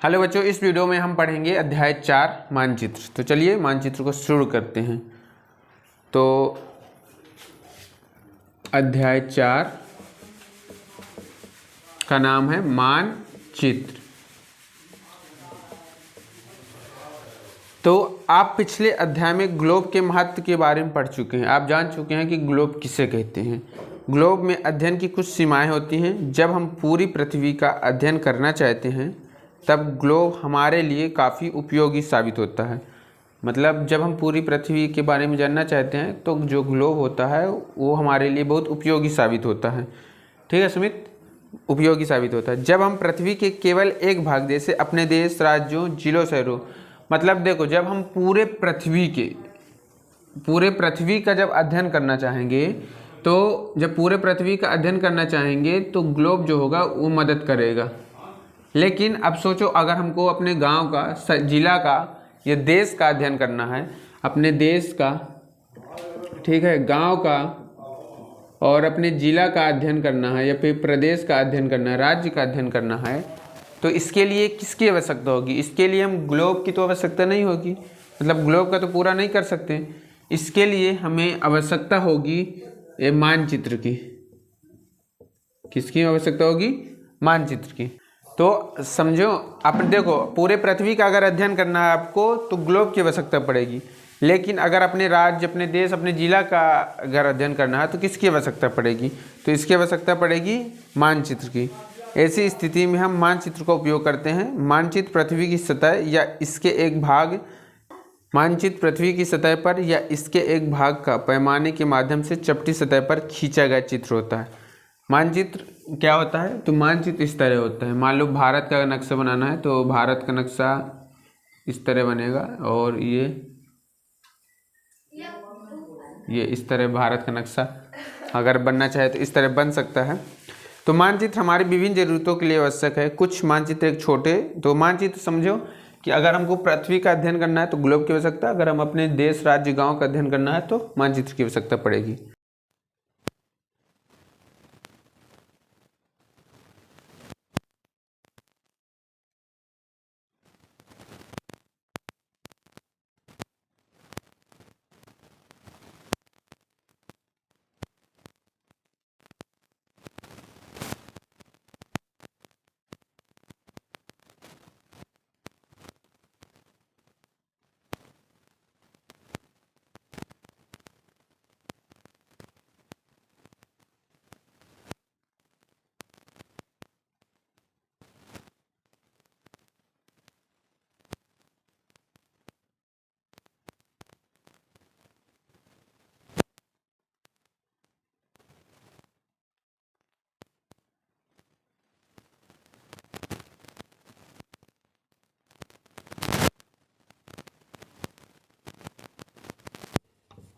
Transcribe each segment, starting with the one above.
Hello बच्चों, इस video में हम पढ़ेंगे अध्याय 4 मानचित्र। तो चलिए मानचित्र को शुरू करते हैं। तो अध्याय 4 का नाम है मानचित्र। तो आप पिछले अध्याय में ग्लोब के महत्व के बारे में पढ़ चुके हैं। आप जान चुके हैं कि ग्लोब किसे कहते हैं। ग्लोब में अध्ययन की कुछ सीमाएं होती हैं। जब हम पूरी पृथ्वी का अध्ययन करना चाहते हैं तब ग्लोब हमारे लिए काफ़ी उपयोगी साबित होता है। मतलब जब हम पूरी पृथ्वी के बारे में जानना चाहते हैं तो जो ग्लोब होता है वो हमारे लिए बहुत उपयोगी साबित होता है। ठीक है सुमित, उपयोगी साबित होता है। जब हम पृथ्वी के केवल एक भाग जैसे अपने देश, राज्यों, जिलों, शहरों, मतलब देखो जब हम पूरे पृथ्वी का जब अध्ययन करना चाहेंगे तो जब पूरे पृथ्वी का अध्ययन करना चाहेंगे तो ग्लोब जो होगा वो मदद करेगा। लेकिन अब सोचो, अगर हमको अपने गांव का, जिला का या देश का अध्ययन करना है, अपने देश का, ठीक है, गांव का और अपने जिला का अध्ययन करना है या फिर प्रदेश का अध्ययन करना है, राज्य का अध्ययन करना है, तो इसके लिए किसकी आवश्यकता होगी? इसके लिए हम ग्लोब की तो आवश्यकता नहीं होगी। मतलब ग्लोब का तो पूरा नहीं कर सकते। इसके लिए हमें आवश्यकता होगी ये मानचित्र की। किसकी आवश्यकता होगी? मानचित्र की। तो समझो, आप देखो पूरे पृथ्वी का अगर अध्ययन करना है आपको तो ग्लोब की आवश्यकता पड़ेगी। लेकिन अगर अपने राज्य, अपने देश, अपने जिला का अगर अध्ययन करना है तो किसकी आवश्यकता पड़ेगी? तो इसकी आवश्यकता पड़ेगी मानचित्र की। ऐसी स्थिति में हम मानचित्र का उपयोग करते हैं। मानचित्र पृथ्वी की सतह या इसके एक भाग मानचित्र पृथ्वी की सतह पर या इसके एक भाग का पैमाने के माध्यम से चपटी सतह पर खींचा गया चित्र होता है। मानचित्र क्या होता है? तो मानचित्र इस तरह होता है। मान लो भारत का नक्शा बनाना है तो भारत का नक्शा इस तरह बनेगा और ये इस तरह भारत का नक्शा अगर बनना चाहे तो इस तरह बन सकता है। तो मानचित्र हमारी विभिन्न जरूरतों के लिए आवश्यक है। कुछ मानचित्र एक छोटे, तो मानचित्र समझो कि अगर हमको पृथ्वी का अध्ययन करना है तो ग्लोब की आवश्यकता, अगर हम अपने देश, राज्य, गांव का अध्ययन करना है तो मानचित्र की आवश्यकता पड़ेगी।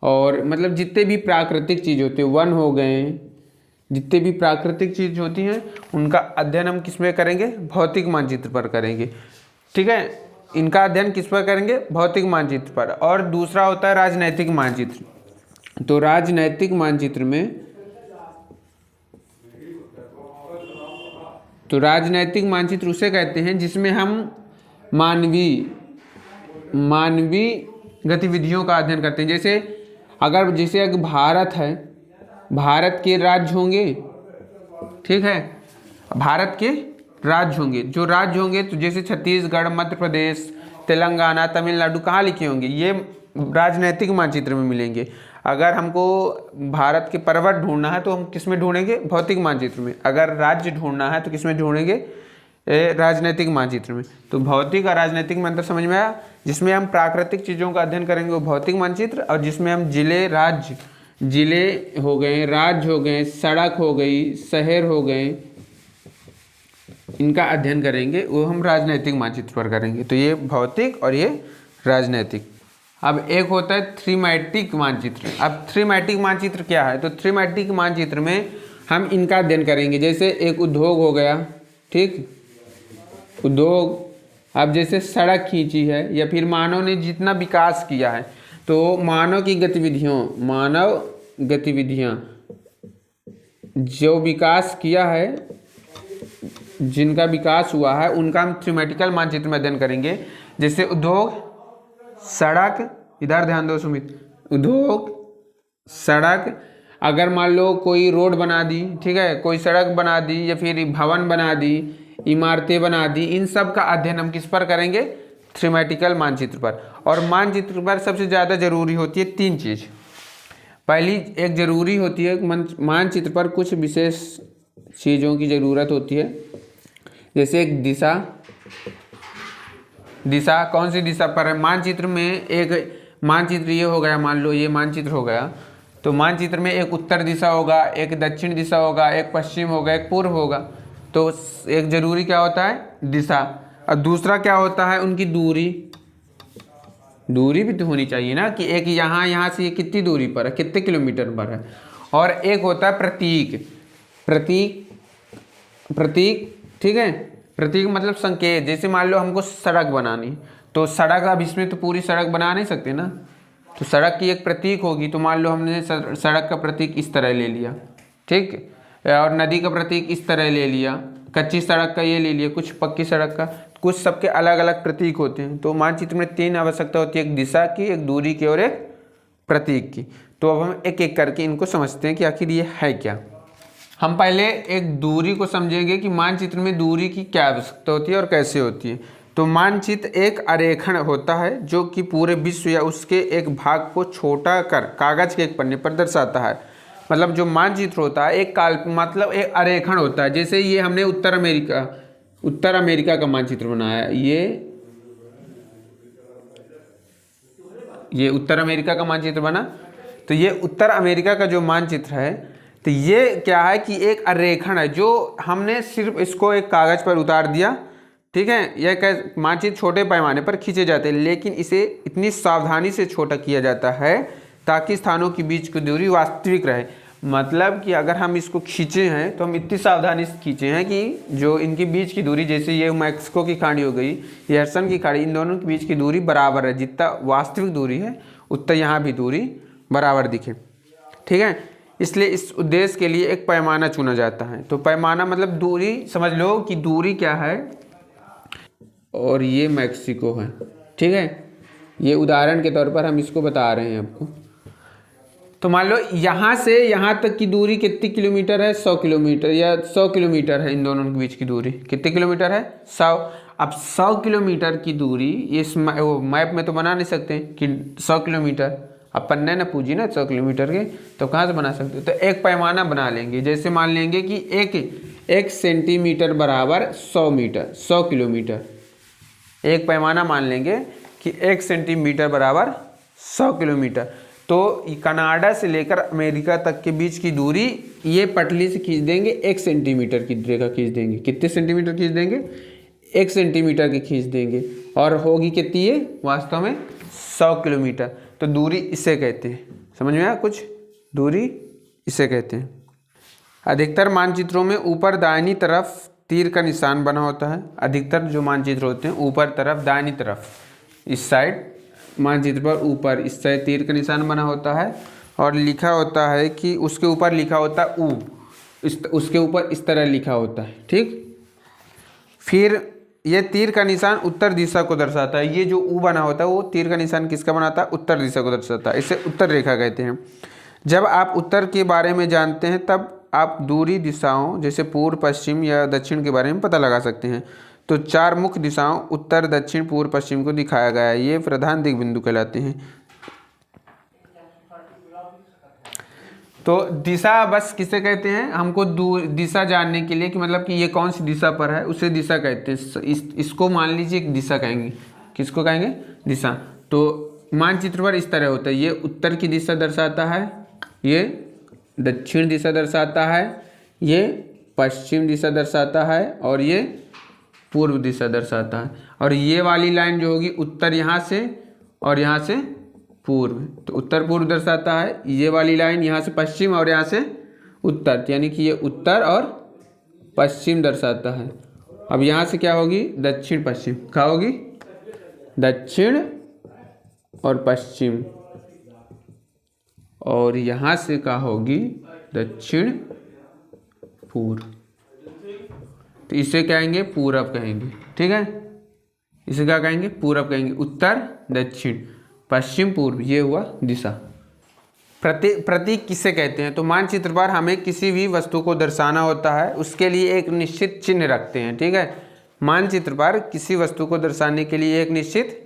और मतलब जितने भी प्राकृतिक चीज़ होते हैं, वन हो गए, जितने भी प्राकृतिक चीज़ होती हैं उनका अध्ययन हम किस में करेंगे? भौतिक मानचित्र पर करेंगे। ठीक है, इनका अध्ययन किस पर करेंगे? भौतिक मानचित्र पर। और दूसरा होता है राजनैतिक मानचित्र। तो राजनैतिक मानचित्र में, तो राजनैतिक मानचित्र उसे कहते हैं जिसमें हम मानवीय गतिविधियों का अध्ययन करते हैं। जैसे अगर भारत है, भारत के राज्य होंगे, ठीक है, भारत के राज्य होंगे। जो राज्य होंगे तो जैसे छत्तीसगढ़, मध्य प्रदेश, तेलंगाना, तमिलनाडु कहाँ लिखे होंगे? ये राजनैतिक मानचित्र में मिलेंगे। अगर हमको भारत के पर्वत ढूंढना है तो हम किस में ढूंढेंगे? भौतिक मानचित्र में। अगर राज्य ढूंढना है तो किस में ढूंढेंगे? राजनैतिक मानचित्र में। तो भौतिक और राजनैतिक में अंतर समझ में आया? जिसमें हम प्राकृतिक चीज़ों का अध्ययन करेंगे वो भौतिक मानचित्र, और जिसमें हम जिले हो गए, राज्य हो गए, सड़क हो गई, शहर हो गए, इनका अध्ययन करेंगे वो हम राजनैतिक मानचित्र पर करेंगे। तो ये भौतिक और ये राजनैतिक। अब एक होता है थीमैटिक मानचित्र। अब थीमैटिक मानचित्र क्या है? तो थीमैटिक मानचित्र में हम इनका अध्ययन करेंगे। जैसे एक उद्योग हो गया, ठीक, उद्योग। अब जैसे सड़क खींची है या फिर मानव ने जितना विकास किया है, तो मानव गतिविधियाँ जो विकास किया है जिनका विकास हुआ है उनका हम थीमेटिकल मानचित्र में अध्ययन करेंगे। जैसे उद्योग, सड़क, इधर ध्यान दो सुमित, उद्योग, सड़क, अगर मान लो कोई रोड बना दी, ठीक है, कोई सड़क बना दी या फिर भवन बना दी, इमारतें बना दी, इन सब का अध्ययन हम किस पर करेंगे? थीमेटिकल मानचित्र पर। और मानचित्र पर सबसे ज़्यादा जरूरी होती है 3 चीज़। पहली एक जरूरी होती है मानचित्र पर कुछ विशेष चीज़ों की ज़रूरत होती है, जैसे एक दिशा। दिशा कौन सी दिशा पर है मानचित्र में? एक मानचित्र ये हो गया, मान लो ये मानचित्र हो गया, तो मानचित्र में एक उत्तर दिशा होगा, एक दक्षिण दिशा होगा, एक पश्चिम होगा, एक पूर्व होगा। तो एक जरूरी क्या होता है? दिशा। और दूसरा क्या होता है? उनकी दूरी। दूरी भी तो होनी चाहिए ना, कि एक यहाँ से ये कितनी दूरी पर है, कितने किलोमीटर पर है। और एक होता है प्रतीक। प्रतीक, ठीक है, प्रतीक मतलब संकेत। जैसे मान लो हमको सड़क बनानी, तो सड़क, अब इसमें तो पूरी सड़क बना नहीं सकते ना, तो सड़क की एक प्रतीक होगी। तो मान लो हमने सड़क का प्रतीक इस तरह ले लिया, ठीक, और नदी का प्रतीक इस तरह ले लिया, कच्ची सड़क का ये ले लिया, कुछ पक्की सड़क का, कुछ सबके अलग अलग प्रतीक होते हैं। तो मानचित्र में 3 आवश्यकता होती है, एक दिशा की, एक दूरी की और एक प्रतीक की। तो अब हम एक एक करके इनको समझते हैं कि आखिर ये है क्या। हम पहले एक दूरी को समझेंगे कि मानचित्र में दूरी की क्या आवश्यकता होती है और कैसे होती है। तो मानचित्र एक आरेखण होता है जो कि पूरे विश्व या उसके एक भाग को छोटा कर कागज के एक पन्ने पर दर्शाता है। मतलब जो मानचित्र होता है एक मतलब एक आरेखण होता है। जैसे ये हमने उत्तर अमेरिका का मानचित्र बनाया है, ये उत्तर अमेरिका का मानचित्र बना। तो ये उत्तर अमेरिका का जो मानचित्र है, तो ये क्या है कि एक आरेखण है जो हमने सिर्फ इसको एक कागज पर उतार दिया, ठीक है। यह मानचित्र छोटे पैमाने पर खींचे जाते हैं, लेकिन इसे इतनी सावधानी से छोटा किया जाता है ताकि स्थानों के बीच की दूरी वास्तविक रहे। मतलब कि अगर हम इसको खींचे हैं तो हम इतनी सावधानी से खींचे हैं कि जो इनके बीच की दूरी, जैसे ये मैक्सिको की खाड़ी हो गई, ये हडसन की खाड़ी, इन दोनों के बीच की दूरी बराबर है। जितना वास्तविक दूरी है उतना यहाँ भी दूरी बराबर दिखे, ठीक है। इसलिए इस उद्देश्य के लिए एक पैमाना चुना जाता है। तो पैमाना मतलब दूरी, समझ लो कि दूरी क्या है। और ये मैक्सिको है, ठीक है। ये उदाहरण के तौर पर हम इसको बता रहे हैं आपको। तो मान लो यहाँ से यहाँ तक की दूरी कितनी किलोमीटर है? 100 किलोमीटर, या 100 किलोमीटर है। इन दोनों के बीच की दूरी कितने किलोमीटर है? 100। अब 100 किलोमीटर की दूरी इस मैप में तो बना नहीं सकते कि 100 किलोमीटर, अपन ने ना पूछी ना 100 किलोमीटर के, तो कहाँ से बना सकते? तो एक पैमाना बना लेंगे। जैसे मान लेंगे कि एक सेंटीमीटर बराबर 100 मीटर, 100 किलोमीटर। एक पैमाना मान लेंगे कि 1 सेंटीमीटर बराबर 100 किलोमीटर। तो कनाडा से लेकर अमेरिका तक के बीच की दूरी ये पटली से खींच देंगे, 1 सेंटीमीटर की रेखा खींच देंगे। कितने सेंटीमीटर खींच देंगे? 1 सेंटीमीटर की खींच देंगे। और होगी कितनी ये? वास्तव में 100 किलोमीटर। तो दूरी इसे कहते हैं। समझ में आया कुछ? दूरी इसे कहते हैं। अधिकतर मानचित्रों में ऊपर दाहिनी तरफ तीर का निशान बना होता है। अधिकतर जो मानचित्र होते हैं ऊपर तरफ, दाहिनी तरफ, इस साइड मानचित्र पर ऊपर इस साइड तीर का निशान बना होता है। और लिखा होता है कि उसके ऊपर लिखा होता है ऊ, उसके ऊपर इस तरह लिखा होता है, ठीक। फिर ये तीर का निशान उत्तर दिशा को दर्शाता है। ये जो ऊ बना होता है वो तीर का निशान किसका बनाता है? उत्तर दिशा को दर्शाता है। इसे उत्तर रेखा कहते हैं। जब आप उत्तर के बारे में जानते हैं तब आप दूरी दिशाओं जैसे पूर्व, पश्चिम या दक्षिण के बारे में पता लगा सकते हैं। तो 4 मुख्य दिशाओं उत्तर, दक्षिण, पूर्व, पश्चिम को दिखाया गया है। ये प्रधान दिक् बिंदु कहलाते हैं। तो दिशा बस किसे कहते हैं? हमको दिशा जानने के लिए कि मतलब कि ये कौन सी दिशा पर है, उसे दिशा कहते हैं। इसको मान लीजिए एक दिशा कहेंगे। किसको कहेंगे? दिशा। तो मानचित्र पर इस तरह होता है। ये उत्तर की दिशा दर्शाता है, ये दक्षिण दिशा दर्शाता है, ये पश्चिम दिशा दर्शाता है, और ये पूर्व दिशा दर्शाता है। और ये वाली लाइन जो होगी उत्तर यहाँ से और यहाँ से पूर्व, तो उत्तर पूर्व दर्शाता है। ये वाली लाइन यहाँ से पश्चिम और यहाँ से उत्तर, यानी कि ये उत्तर और पश्चिम दर्शाता है। अब यहाँ से क्या होगी? दक्षिण पश्चिम। क्या होगी? दक्षिण और पश्चिम। और यहाँ से क्या होगी? दक्षिण पूर्व। तो इसे कहेंगे पूरब कहेंगे। ठीक है, इसे क्या कहेंगे? पूरब कहेंगे। उत्तर, दक्षिण, पश्चिम, पूर्व, ये हुआ दिशा। प्रतीक किसे कहते हैं? तो मानचित्र पर हमें किसी भी वस्तु को दर्शाना होता है, उसके लिए एक निश्चित चिन्ह रखते हैं। ठीक है, मानचित्र पर किसी वस्तु को दर्शाने के लिए एक निश्चित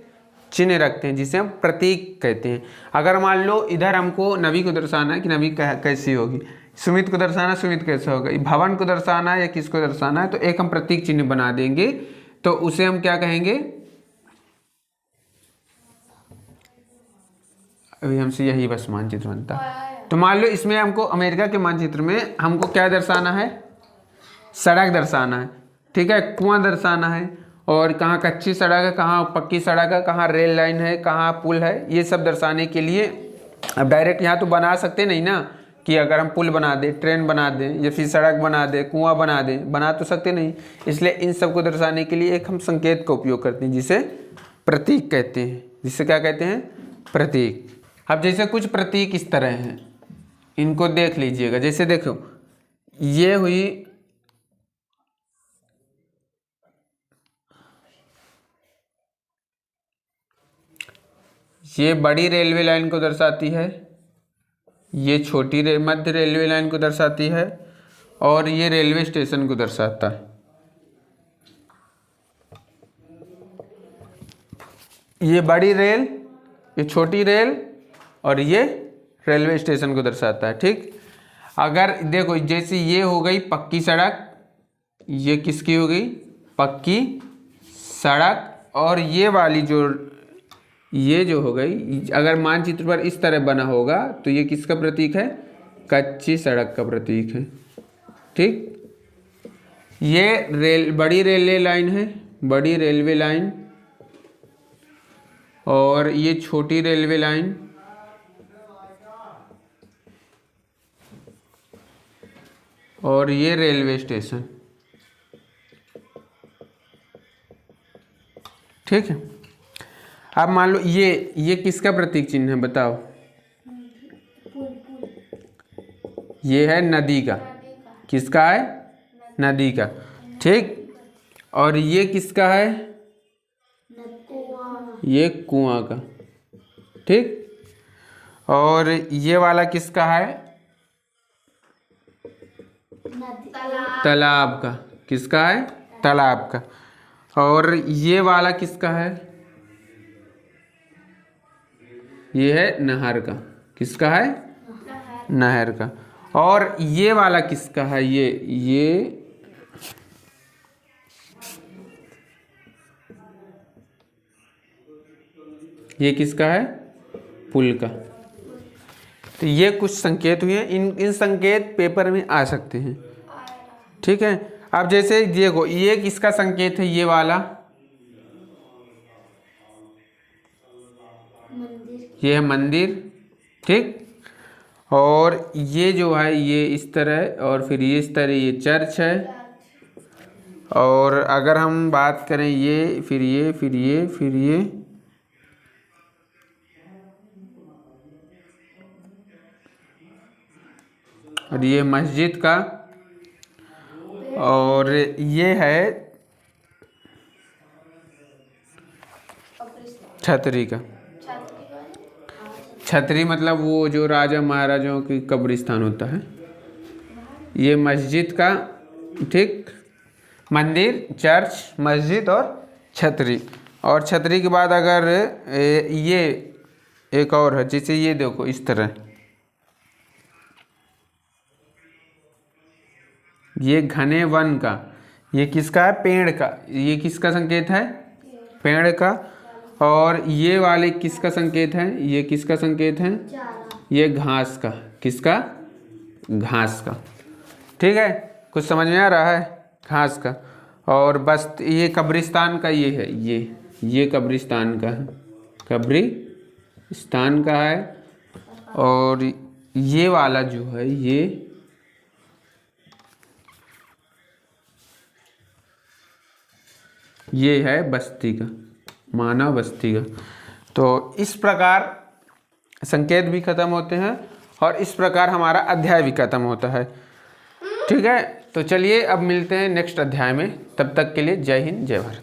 चिन्ह रखते हैं जिसे हम प्रतीक कहते हैं। अगर मान लो इधर हमको नवी को दर्शाना है कि नवी कैसी होगी, सुमित को दर्शाना सुमित कैसा होगा, भवन को दर्शाना है या किसको दर्शाना है, तो एक हम प्रतीक चिन्ह बना देंगे, तो उसे हम क्या कहेंगे? अभी हमसे यही बस मानचित्र बनता है। तो मान लो इसमें हमको अमेरिका के मानचित्र में हमको क्या दर्शाना है? सड़क दर्शाना है। ठीक है, कुआं दर्शाना है, और कहाँ कच्ची सड़क है, कहाँ पक्की सड़क है, कहाँ रेल लाइन है, कहाँ पुल है, ये सब दर्शाने के लिए अब डायरेक्ट यहाँ तो बना सकते नहीं ना, कि अगर हम पुल बना दें, ट्रेन बना दें, या फिर सड़क बना दें, कुआं बना दें, बना तो सकते नहीं। इसलिए इन सब को दर्शाने के लिए एक हम संकेत का उपयोग करते हैं जिसे प्रतीक कहते हैं। जिसे क्या कहते हैं? प्रतीक। अब जैसे कुछ प्रतीक इस तरह हैं, इनको देख लीजिएगा। जैसे देखो, ये हुई ये बड़ी रेलवे लाइन को दर्शाती है, ये छोटी मध्य रेलवे लाइन को दर्शाती है, और ये रेलवे स्टेशन को दर्शाता है। ये बड़ी रेल, ये छोटी रेल, और ये रेलवे स्टेशन को दर्शाता है। ठीक, अगर देखो जैसे ये हो गई पक्की सड़क, ये किसकी हो गई? पक्की सड़क, और ये वाली ये जो हो गई, अगर मानचित्र पर इस तरह बना होगा तो ये किसका प्रतीक है? कच्ची सड़क का प्रतीक है। ठीक, ये बड़ी रेलवे लाइन है, बड़ी रेलवे लाइन, और ये छोटी रेलवे लाइन, और ये रेलवे स्टेशन। ठीक है, अब मान लो ये किसका प्रतीक चिन्ह है? बताओ। ये है नदी का। किसका है? नदी का। ठीक, और ये किसका है? ये कुआं का। ठीक, और ये वाला किसका है? तालाब का। किसका है? तालाब का। और ये वाला किसका है? ये है नहर का। किसका है? नहर का। और ये वाला किसका है? ये किसका है? पुल का। तो ये कुछ संकेत हुए, इन संकेत पेपर में आ सकते हैं। ठीक है, अब जैसे देखो, ये किसका संकेत है? ये वाला ये है मंदिर। ठीक, और ये जो है ये इस तरह, और फिर ये इस तरह, ये चर्च है। और अगर हम बात करें ये, फिर ये, फिर ये, फिर ये, और ये मस्जिद का, और ये है छतरी का। छतरी मतलब वो जो राजा महाराजाओं की कब्रिस्तान होता है। ये मस्जिद का। ठीक, मंदिर, चर्च, मस्जिद और छतरी। और छतरी के बाद अगर ये एक और है, जैसे ये देखो इस तरह, ये घने वन का। ये किसका है? पेड़ का। ये किसका संकेत है? पेड़ का। और ये वाले किसका संकेत है? ये किसका संकेत है? ये घास का। किसका? घास का। ठीक है, कुछ समझ में आ रहा है? घास का। और बस ये कब्रिस्तान का, ये है, ये कब्रिस्तान का है, कब्रिस्तान का है। और ये वाला जो है ये है बस्ती का, मानव बस्ती का। तो इस प्रकार संकेत भी खत्म होते हैं और इस प्रकार हमारा अध्याय भी खत्म होता है। ठीक है। तो चलिए अब मिलते हैं नेक्स्ट अध्याय में, तब तक के लिए जय हिंद जय भारत।